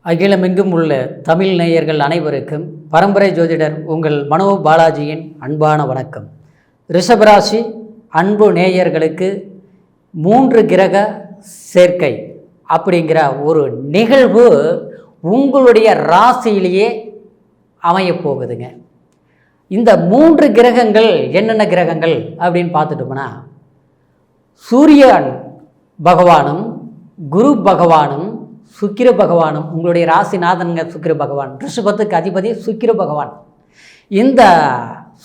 அகிலமெங்கும் உள்ள தமிழ் நேயர்கள் அனைவருக்கும் பரம்பரை ஜோதிடர் உங்கள் மனோ பாலாஜியின் அன்பான வணக்கம். ரிஷபராசி அன்பு நேயர்களுக்கு 3 கிரக சேர்க்கை அப்படிங்கிற ஒரு நிகழ்வு உங்களுடைய ராசியிலேயே அமையப்போகுதுங்க. இந்த 3 கிரகங்கள் என்னென்ன கிரகங்கள் அப்படின்னு பார்த்துட்டோம்னா, சூரியன் பகவானும் குரு பகவானும் சுக்கிர பகவானும், உங்களுடைய ராசிநாதனுங்க சுக்கிர பகவான், ரிஷபத்துக்கு அதிபதி சுக்கிர பகவான். இந்த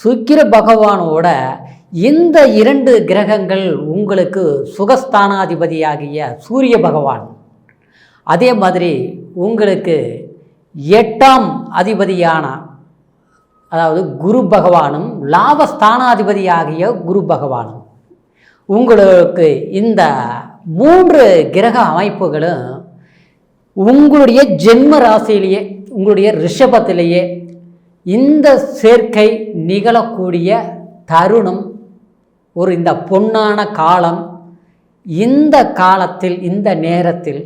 சுக்கிர பகவானோட இந்த 2 கிரகங்கள் உங்களுக்கு சுகஸ்தானாதிபதியாகிய சூரிய பகவான், அதே மாதிரி உங்களுக்கு 8ஆம் அதிபதியான அதாவது குரு பகவானும் லாபஸ்தானாதிபதியாகிய குரு பகவானும், உங்களுக்கு இந்த 3 கிரக அமைப்புகளும் உங்களுடைய ஜென்ம ராசியிலேயே உங்களுடைய ரிஷபத்திலேயே இந்த சேர்க்கை நிகழக்கூடிய தருணம், ஒரு இந்த பொன்னான காலம். இந்த காலத்தில் இந்த நேரத்தில்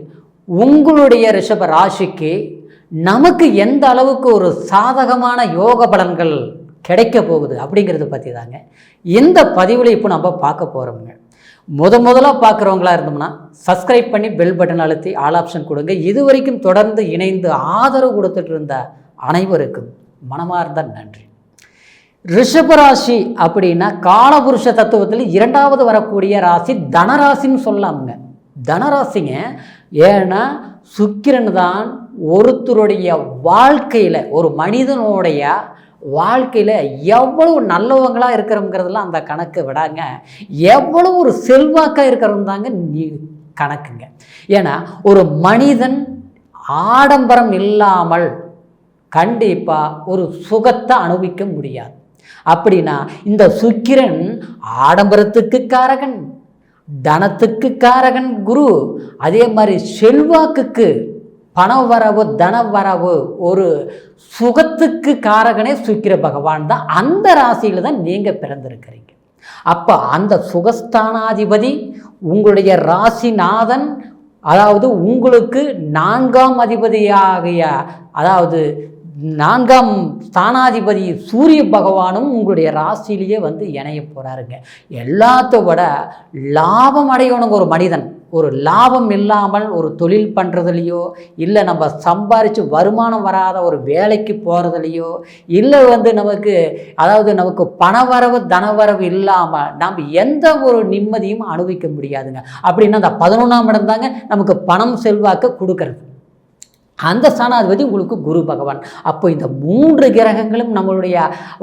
உங்களுடைய ரிஷப ராசிக்கு நமக்கு எந்த அளவுக்கு ஒரு சாதகமான யோக பலன்கள் கிடைக்க போகுது அப்படிங்கிறத பற்றி தாங்க இந்த பதிவில் இப்போ நம்ம பார்க்க போகிறோம்ங்க. முதலாக பார்க்குறவங்களா இருந்தோம்னா சப்ஸ்கிரைப் பண்ணி பெல் பட்டன் அழுத்தி ஆல் ஆப்ஷன் கொடுங்க. இதுவரைக்கும் தொடர்ந்து இணைந்து ஆதரவு கொடுத்துட்டு இருந்த அனைவருக்கும் மனமார்ந்த நன்றி. ரிஷபராசி அப்படின்னா காலபுருஷ தத்துவத்தில் 2வது வரக்கூடிய ராசி தனராசின்னு சொல்லலாமுங்க. தனராசிங்க, ஏன்னா சுக்கிரன் தான் ஒருத்தருடைய வாழ்க்கையில், ஒரு மனிதனுடைய வாழ்க்கையில் எவ்வளவு நல்லவங்களாக இருக்கிறவங்கிறதுலாம் அந்த கணக்கு விடாங்க, எவ்வளவு ஒரு செல்வாக்காக இருக்கிறவங்க தாங்க கணக்குங்க. ஏன்னா ஒரு மனிதன் ஆடம்பரம் இல்லாமல் கண்டிப்பாக ஒரு சுகத்தை அனுபவிக்க முடியாது. அப்படின்னா இந்த சுக்கிரன் ஆடம்பரத்துக்கு காரகன், தனத்துக்கு காரகன் குரு, அதே மாதிரி செல்வாக்குக்கு, பண வரவு, தன வரவு, ஒரு சுகத்துக்கு காரகனே சுக்கிர பகவான் தான். அந்த ராசியில் தான் நீங்கள் பிறந்திருக்கிறீங்க. அப்போ அந்த சுகஸ்தானாதிபதி உங்களுடைய ராசிநாதன், அதாவது உங்களுக்கு 4ஆம் அதிபதியாகிய, அதாவது 4ஆம் ஸ்தானாதிபதி சூரிய பகவானும் உங்களுடைய ராசியிலேயே வந்து இணைய போகிறாருங்க. எல்லாத்த விட லாபம் அடையணுங்க. ஒரு மனிதன் ஒரு லாபம் இல்லாமல் ஒரு தொழில் பண்ணுறதுலையோ, இல்லை நம்ம சம்பாரித்து வருமானம் வராத ஒரு வேலைக்கு போகிறதுலையோ, இல்லை வந்து நமக்கு, அதாவது நமக்கு பணவரவு தனவரவு இல்லாமல் நம்ம எந்த ஒரு நிம்மதியும் அனுபவிக்க முடியாதுங்க. அப்படின்னா அந்த 11ஆம் இடம் தாங்க நமக்கு பணம் செல்வாக்க கொடுக்கறது. அந்த ஸ்தானாதிபதி உங்களுக்கு குரு பகவான். அப்போ இந்த 3 கிரகங்களும்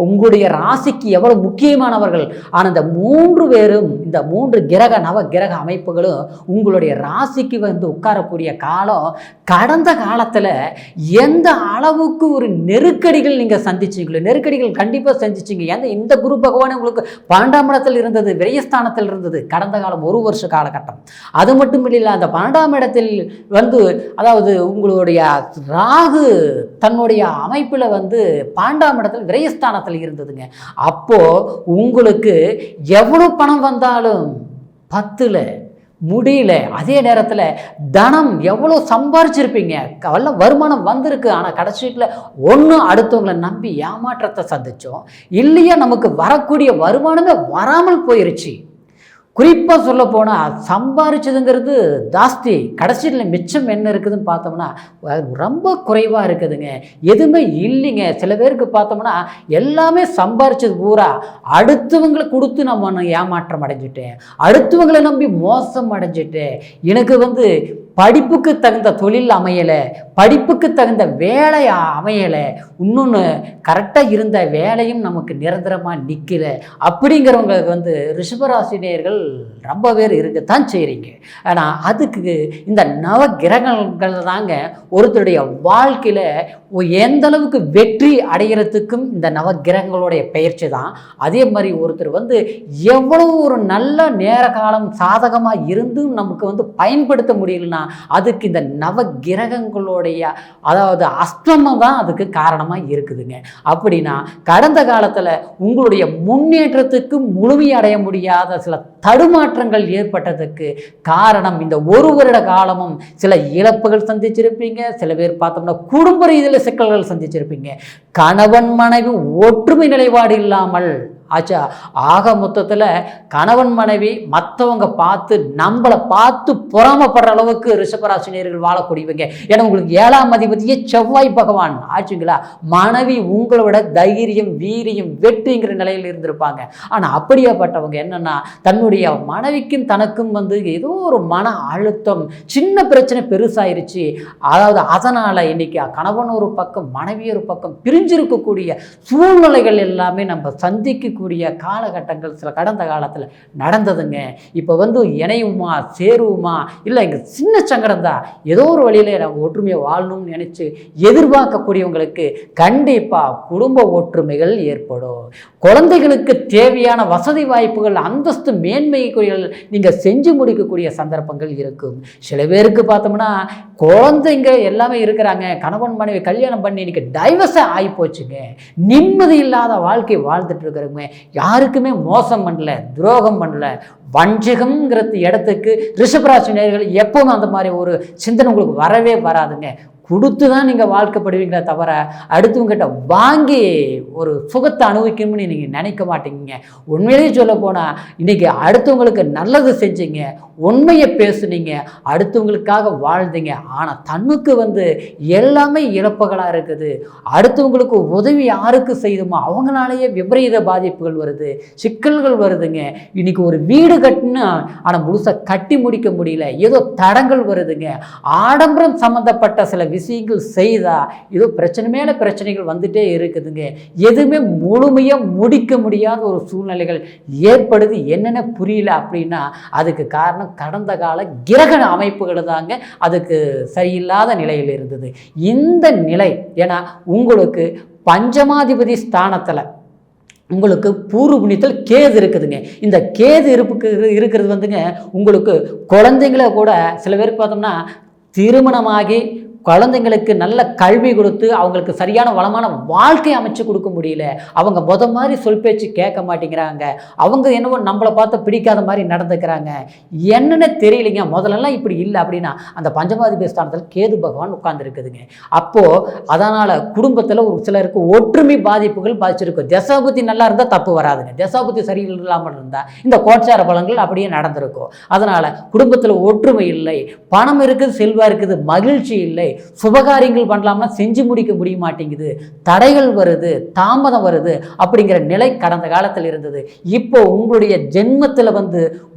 உங்களுடைய ராசிக்கு எவ்வளோ முக்கியமானவர்கள். ஆனால் இந்த 3 பேரும், இந்த 3 கிரக நவ கிரக அமைப்புகளும் உங்களுடைய ராசிக்கு வந்து உட்காரக்கூடிய காலம், கடந்த காலத்தில் எந்த அளவுக்கு ஒரு நெருக்கடிகள் நீங்கள் சந்திச்சிங்களோ, நெருக்கடிகள் கண்டிப்பாக சந்திச்சிங்க. ஏன்னா இந்த குரு பகவான் உங்களுக்கு 12ஆம் இடத்தில் இருந்தது, விரயஸ்தானத்தில் இருந்தது கடந்த காலம் 1 வருஷ காலகட்டம். அது மட்டும் இல்லை, அந்த 12ஆம் இடத்தில் வந்து, அதாவது உங்களுடைய ராகு தன்னுடைய அமைப்பில் வந்து 12ஆம் இடத்தில் விரயஸ்தானத்தில் இருந்ததுங்க. அப்போ உங்களுக்கு எவ்வளவு பணம் வந்தாலும் 10ல் முடியல. அதே நேரத்தில் தனம் எவ்வளோ சம்பாரிச்சிருப்பீங்க, வல்ல வருமானம் வந்திருக்கு, ஆனால் கடைசியில் ஒன்று அடுத்தவங்களை நம்பி ஏமாற்றத்தை சந்தித்தோம், இல்லையா நமக்கு வரக்கூடிய வருமானமே வராமல் போயிருச்சு. குறிப்பாக சொல்ல போனால் சம்பாரிச்சதுங்கிறது ஜாஸ்தி, கடைசியில் மிச்சம் என்ன இருக்குதுன்னு பார்த்தோம்னா ரொம்ப குறைவாக இருக்குதுங்க. எதுவுமே இல்லைங்க. சில பேருக்கு பார்த்தோம்னா எல்லாமே சம்பாரிச்சது பூரா அடுத்தவங்களை கொடுத்து நம்ம ஏமாற்றம் அடைஞ்சிட்டேன், அடுத்தவங்களை நம்பி மோசம் அடைஞ்சிட்டேன், எனக்கு வந்து படிப்புக்கு தகுந்த தொழில் அமையலை, படிப்புக்கு தகுந்த வேலை அமையலை, இன்னொன்று கரெக்டாக இருந்த வேலையும் நமக்கு நிரந்தரமாக நிற்கலை. அப்படிங்கிறவங்களுக்கு வந்து ரிஷபராசினியர்கள் ரொம்ப பேர் இருக்கத்தான் செய்கிறீங்க. ஆனால் அதுக்கு இந்த நவ கிரகங்கள் தாங்க ஒருத்தருடைய வாழ்க்கையில் எந்த அளவுக்கு வெற்றி அடைகிறதுக்கும் இந்த நவ கிரகங்களுடைய பயிற்சி தான். அதே மாதிரி ஒருத்தர் வந்து எவ்வளோ ஒரு நல்ல நேர காலம் சாதகமாக இருந்தும் நமக்கு வந்து பயன்படுத்த முடியலன்னா அதுக்கு இந்த நவ கிரகங்களுடைய அதாவது அஸ்தமம் தான் அதுக்கு காரணமாக இருக்குதுங்க. அப்படின்னா கடந்த காலத்தில் உங்களுடைய முன்னேற்றத்துக்கு முழுமையடைய முடியாத சில தடுமாற்றங்கள் ஏற்பட்டதுக்கு காரணம் இந்த ஒரு வருட காலமும் சில இழப்புகள் சந்திச்சிருப்பீங்க. சில பேர் பார்த்தோம்னா குடும்ப ரீதியில் சிக்கல்கள் சந்திச்சிருப்பீங்க. கணவன் மனைவி ஒற்றுமை நிலைப்பாடு இல்லாமல் ஆச்சா. ஆக மொத்தத்தில் கணவன் மனைவி மற்றவங்க பார்த்து நம்மளை பார்த்து பொறாமப்படுற அளவுக்கு ரிஷபராசினியர்கள் வாழக்கூடியவங்க. ஏன்னா உங்களுக்கு 7ஆம் அதிபதியே செவ்வாய் பகவான் ஆச்சுங்களா. மனைவி உங்களை விட தைரியம் வீரியம் வெற்றிங்கிற நிலையில் இருந்திருப்பாங்க. ஆனால் அப்படியேப்பட்டவங்க என்னன்னா தன்னுடைய மனைவிக்கும் தனக்கும் ஏதோ ஒரு மன அழுத்தம், சின்ன பிரச்சனை பெருசாயிருச்சு. அதாவது அதனால் இன்னைக்கு கணவன் ஒரு பக்கம் மனைவி ஒரு பக்கம் பிரிஞ்சிருக்கக்கூடிய சூழ்நிலைகள் எல்லாமே நம்ம சந்திக்க காலகட்டங்கள் சில கடந்த காலத்தில் நடந்ததுங்க. இப்போ இணையுமா சேருவோமா இல்லை இங்கே சின்ன சங்கடம் தான், ஏதோ ஒரு வழியில் நாங்கள் ஒற்றுமையை வாழணும்னு நினச்சி எதிர்பார்க்கக்கூடியவங்களுக்கு கண்டிப்பாக குடும்ப ஒற்றுமைகள் ஏற்படும். குழந்தைகளுக்கு தேவையான வசதி வாய்ப்புகள் அந்தஸ்து மேன்மைகள் நீங்கள் செஞ்சு முடிக்கக்கூடிய சந்தர்ப்பங்கள் இருக்கும். சில பேருக்கு பார்த்தோம்னா குழந்தைங்க எல்லாமே இருக்கிறாங்க, கணவன் மனைவி கல்யாணம் பண்ணி இன்னைக்கு டைவர்ஸே ஆகி போச்சுங்க. நிம்மதி இல்லாத வாழ்க்கை வாழ்ந்துட்டு இருக்கிறவங்க யாருக்குமே மோசம் பண்ணல, துரோகம் பண்ணல, வஞ்சகம்ங்கிறது இடத்துக்கு ரிஷபராசி நேயர்கள் எப்பவும் அந்த மாதிரி ஒரு சிந்தனை உங்களுக்கு வரவே வராதுங்க. கொடுத்து தான் நீங்கள் வாழ்க்கைப்படுவீங்களே தவிர அடுத்தவங்கிட்ட வாங்கி ஒரு சுகத்தை அனுபவிக்கணும்னு நீங்கள் நினைக்க மாட்டீங்க. உண்மையிலேயே சொல்ல போனால் இன்றைக்கி அடுத்தவங்களுக்கு நல்லது செஞ்சீங்க, உண்மையை பேசுனீங்க, அடுத்தவங்களுக்காக வாழ்ந்தீங்க. ஆனால் தன்னுக்கு எல்லாமே இழப்புகளாக இருக்குது. அடுத்தவங்களுக்கு உதவி யாருக்கு செய்யுமோ அவங்களாலேயே விபரீத பாதிப்புகள் வருது, சிக்கல்கள் வருதுங்க. இன்றைக்கி ஒரு வீடு கட்டினா ஆனால் முழுசாக கட்டி முடிக்க முடியல, ஏதோ தடங்கள் வருதுங்க. ஆடம்பரம் சம்மந்தப்பட்ட சில விஷயங்கள் செய்தா ஏதோ பிரச்சனை மேலே பிரச்சனைகள் வந்துட்டே இருக்குதுங்க. எதுவுமே முழுமையாக முடிக்க முடியாத ஒரு சூழ்நிலைகள் ஏற்படுது. என்னென்ன புரியல அப்படின்னா அதுக்கு காரணம் கடந்த கால கிரக அமைப்புகள் தாங்க அதுக்கு சரியில்லாத நிலையில் இருந்தது. இந்த நிலை ஏன்னா உங்களுக்கு பஞ்சமாதிபதி ஸ்தானத்தில் உங்களுக்கு பூர்வ புண்ணியத்தில் கேது இருக்குதுங்க. இந்த கேது இருக்கிறது உங்களுக்கு குழந்தைங்கள கூட சில பேருக்கு பார்த்தோம்னா திருமணமாகி குழந்தைங்களுக்கு நல்ல கல்வி கொடுத்து அவங்களுக்கு சரியான வளமான வாழ்க்கை அமைச்சு கொடுக்க முடியல. அவங்க மாதிரி சொல் பேச்சு கேட்க மாட்டேங்கிறாங்க. அவங்க என்னவோ நம்மளை பார்த்து பிடிக்காத மாதிரி நடந்துக்கிறாங்க. என்னென்ன தெரியலைங்க. முதல்லலாம் இப்படி இல்லை அப்படின்னா அந்த பஞ்சமாதிபதி ஸ்தானத்தில் கேது பகவான் உட்கார்ந்துருக்குதுங்க. அப்போது அதனால் குடும்பத்தில் ஒரு சிலருக்கு ஒற்றுமை பாதிப்புகள் பாதிச்சிருக்கும். தசாபுத்தி நல்லா இருந்தால் தப்பு வராதுங்க. தசாபுத்தி சரியில்லாமல் இருந்தால் இந்த கோச்சார பலன்கள் அப்படியே நடந்திருக்கும். அதனால் குடும்பத்தில் ஒற்றுமை இல்லை, பணம் இருக்குது, செல்வா இருக்குது, மகிழ்ச்சி இல்லை, சுபகாரியங்கள் பண்ணலாம்னா செஞ்சு முடிக்க முடிய மாட்டேங்குது, தடைகள் வருது, தாமதம் வருது அப்படிங்கிற நிலை கடந்த காலத்தில் இருந்தது. இப்போ உங்களுடைய ஜென்மத்தில்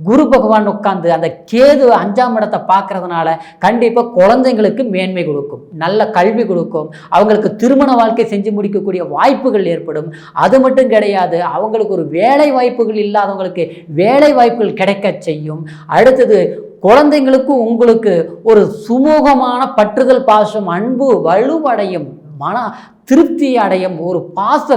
குரு பகவான் உட்கார்ந்து அந்த கேது 5ஆம் இடத்தை பார்க்கறதுனால கண்டிப்பாக குழந்தைங்களுக்கு மேன்மை கொடுக்கும், நல்ல கல்வி கொடுக்கும், அவங்களுக்கு திருமண வாழ்க்கை செஞ்சு முடிக்கக்கூடிய வாய்ப்புகள் ஏற்படும். அது மட்டும் கிடையாது, அவங்களுக்கு ஒரு வேலை வாய்ப்புகள் இல்லாதவங்களுக்கு வேலை வாய்ப்புகள் கிடைக்க செய்யும். அடுத்தது குழந்தைங்களுக்கு உங்களுக்கு ஒரு சுமூகமான பற்றுதல், பாசம், அன்பு வலுவடையும், மன திருப்தி அடையும், ஒரு பாச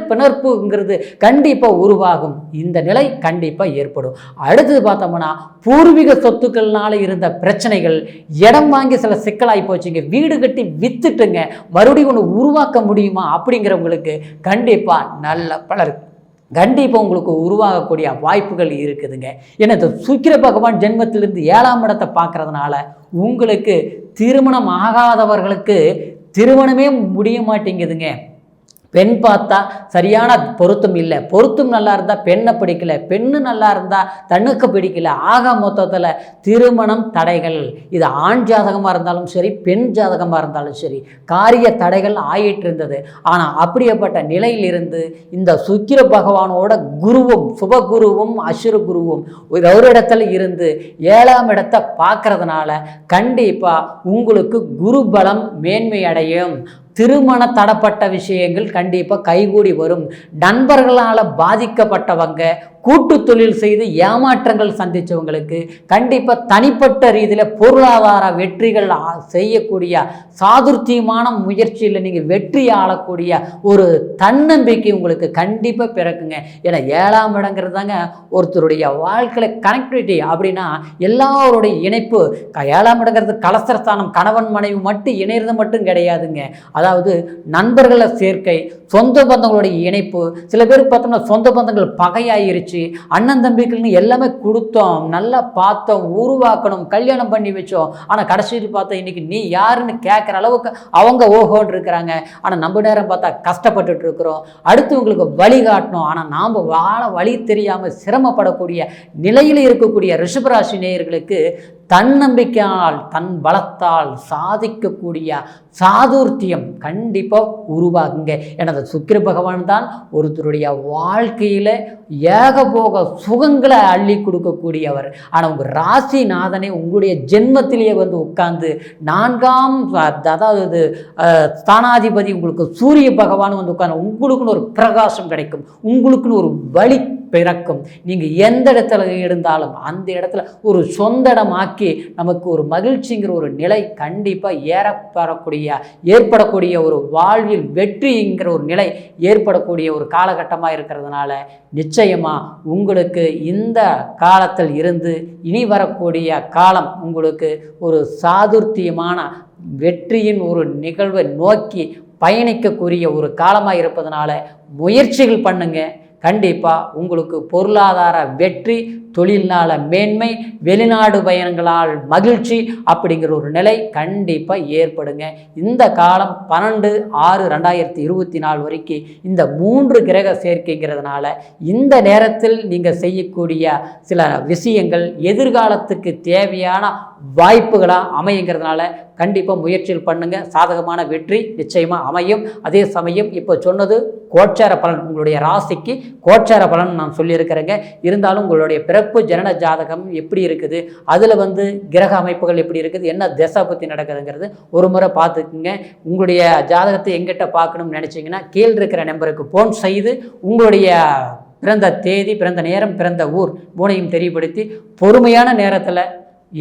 பிணர்ப்புங்கிறது கண்டிப்பாக உருவாகும். இந்த நிலை கண்டிப்பாக ஏற்படும். அடுத்தது பார்த்தோம்னா பூர்வீக சொத்துக்கள்னால இருந்த பிரச்சனைகள், இடம் வாங்கி சில சிக்கலாகி போச்சுங்க, வீடு கட்டி வித்துட்டுங்க, மறுபடியும் ஒன்று உருவாக்க முடியுமா அப்படிங்கிறவங்களுக்கு கண்டிப்பாக நல்ல பலர் கண்டிப்பாக உங்களுக்கு உருவாகக்கூடிய வாய்ப்புகள் இருக்குதுங்க. ஏன்னா இந்த சுக்கிர பகவான் ஜென்மத்திலிருந்து 7ஆம் இடத்தை பார்க்கறதுனால உங்களுக்கு திருமணம் ஆகாதவர்களுக்கு திருமணமே முடிய மாட்டேங்குதுங்க. பெண் பார்த்தா சரியான பொருத்தம் இல்லை, பொருத்தம் நல்லா இருந்தால் பெண்ணை பிடிக்கல, பெண்ணு நல்லா இருந்தால் தன்னுக்கு பிடிக்கல. ஆக மொத்தத்தில் திருமணம் தடைகள். இது ஆண் ஜாதகமாக இருந்தாலும் சரி, பெண் ஜாதகமாக இருந்தாலும் சரி, காரிய தடைகள் ஆயிட்டு இருந்தது. ஆனால் அப்படியேப்பட்ட நிலையிலிருந்து இந்த சுக்கிர பகவானோட குருவும் சுபகுருவும் அசுர குருவும் ஒரு இடத்துல இருந்து 7ஆம் இடத்தை பார்க்கறதுனால கண்டிப்பாக உங்களுக்கு குரு பலம் மேன்மை அடையும். திருமண தடப்பட்ட விஷயங்கள் கண்டிப்பாக கைகூடி வரும். நண்பர்களால் பாதிக்கப்பட்டவங்க கூட்டு தொழில் செய்து ஏமாற்றங்கள் சந்தித்தவங்களுக்கு கண்டிப்பாக தனிப்பட்ட ரீதியில் பொருளாதார வெற்றிகள் செய்யக்கூடிய சாதுர்த்தியமான முயற்சியில் நீங்கள் வெற்றி ஆளக்கூடிய ஒரு தன்னம்பிக்கை உங்களுக்கு கண்டிப்பாக பிறக்குங்க. ஏன்னா 7ஆம் இடங்கிறது தாங்க ஒருத்தருடைய வாழ்க்கையில் கனெக்டிவிட்டி. அப்படின்னா எல்லாருடைய இணைப்பு. 7ஆம் இடங்கிறது கலஸ்திரஸ்தானம், கணவன் மனைவி மட்டும் இணைறது மட்டும் கிடையாதுங்க. அதாவது நண்பர்களை சேர்க்கை, சொந்த பந்தங்களுடைய இணைப்பு. சில பேருக்கு பார்த்தோம்னா சொந்த பந்தங்கள் பகையாயிருச்சு, அண்ணன் தம்பிகள்னு எல்லாமே கொடுத்தோம், நல்லா பார்த்தோம், உருவாக்கணும், கல்யாணம் பண்ணி வச்சோம். ஆனால் கடைசியில் பார்த்தா இன்னைக்கு நீ யாருன்னு கேட்குற அளவுக்கு அவங்க ஓஹோன்னு இருக்கிறாங்க. ஆனால் நம்ம நேரம் பார்த்தா கஷ்டப்பட்டுட்டு இருக்கிறோம். அடுத்தவங்களுக்கு வழிகாட்டணும், ஆனால் நாம் வாழ வழி தெரியாமல் சிரமப்படக்கூடிய நிலையில் இருக்கக்கூடிய ரிஷபராசி நேயர்களுக்கு தன்னம்பிக்கையால் தன் பலத்தால் சாதிக்கக்கூடிய சாதுர்த்தியம் கண்டிப்பாக உருவாகுங்க. எனது சுக்கிர பகவான் தான் ஒருத்தருடைய வாழ்க்கையில் ஏகபோக சுகங்களை அள்ளி கொடுக்கக்கூடியவர். ஆனால் உங்கள் ராசிநாதனை உங்களுடைய ஜென்மத்திலேயே வந்து உட்கார்ந்து 4ஆம் அதாவது ஸ்தானாதிபதி உங்களுக்கு சூரிய பகவான் வந்து உட்கார்ந்து உங்களுக்குன்னு ஒரு பிரகாசம் கிடைக்கும், உங்களுக்குன்னு ஒரு வழி பிறக்கும். நீங்கள் எந்த இடத்துல இருந்தாலும் அந்த இடத்துல ஒரு சொந்த இடமாக்கி நமக்கு ஒரு மகிழ்ச்சிங்கிற ஒரு நிலை கண்டிப்பாக ஏற்படக்கூடிய ஒரு வாழ்வில் வெற்றிங்கிற ஒரு நிலை ஏற்படக்கூடிய ஒரு காலகட்டமாக இருக்கிறதுனால நிச்சயமாக உங்களுக்கு இந்த காலத்தில் இருந்து இனி வரக்கூடிய காலம் உங்களுக்கு ஒரு சாதுர்த்தியமான வெற்றியின் ஒரு நிகழ்வை நோக்கி பயணிக்கக்கூடிய ஒரு காலமாக இருப்பதனால முயற்சிகள் பண்ணுங்க. கண்டிப்பாக உங்களுக்கு பொருளாதார வெற்றி, தொழில்நாள மேன்மை, வெளிநாடு பயணங்களால் மகிழ்ச்சி அப்படிங்கிற ஒரு நிலை கண்டிப்பாக ஏற்படுங்க. இந்த காலம் 12/6/2024 வரைக்கும் இந்த 3 கிரக சேர்க்கைங்கிறதுனால இந்த நேரத்தில் நீங்கள் செய்யக்கூடிய சில விஷயங்கள் எதிர்காலத்துக்கு தேவையான வாய்ப்புகளாக அமையுங்கிறதுனால கண்டிப்பாக முயற்சிகள் பண்ணுங்கள். சாதகமான வெற்றி நிச்சயமாக அமையும். அதே சமயம் இப்போ சொன்னது கோச்சார பலன், உங்களுடைய ராசிக்கு கோச்சார பலன் நான் சொல்லியிருக்கிறேங்க. இருந்தாலும் உங்களுடைய பிறப்பு ஜனன ஜாதகம் எப்படி இருக்குது, அதில் வந்து கிரக அமைப்புகள் எப்படி இருக்குது, என்ன திசை பற்றி நடக்குதுங்கிறது ஒரு முறை பார்த்துக்குங்க. உங்களுடைய ஜாதகத்தை எங்கிட்ட பார்க்கணும்னு நினச்சிங்கன்னா கீழ் இருக்கிற நம்பருக்கு ஃபோன் செய்து உங்களுடைய பிறந்த தேதி, பிறந்த நேரம், பிறந்த ஊர் 3ஐயும் தெரியப்படுத்தி பொறுமையான நேரத்தில்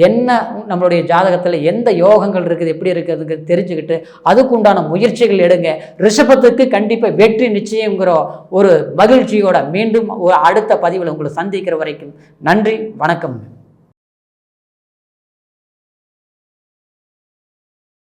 என்ன நம்மளுடைய ஜாதகத்தில் எந்த யோகங்கள் இருக்குது, எப்படி இருக்குதுங்க தெரிஞ்சுக்கிட்டு அதுக்கு உண்டான முயற்சிகள் எடுங்க. ரிஷபத்துக்கு கண்டிப்பாக வெற்றி நிச்சயங்கிற ஒரு மகிழ்ச்சியோட மீண்டும் அடுத்த பதிவில் உங்களை சந்திக்கிற வரைக்கும் நன்றி, வணக்கம்.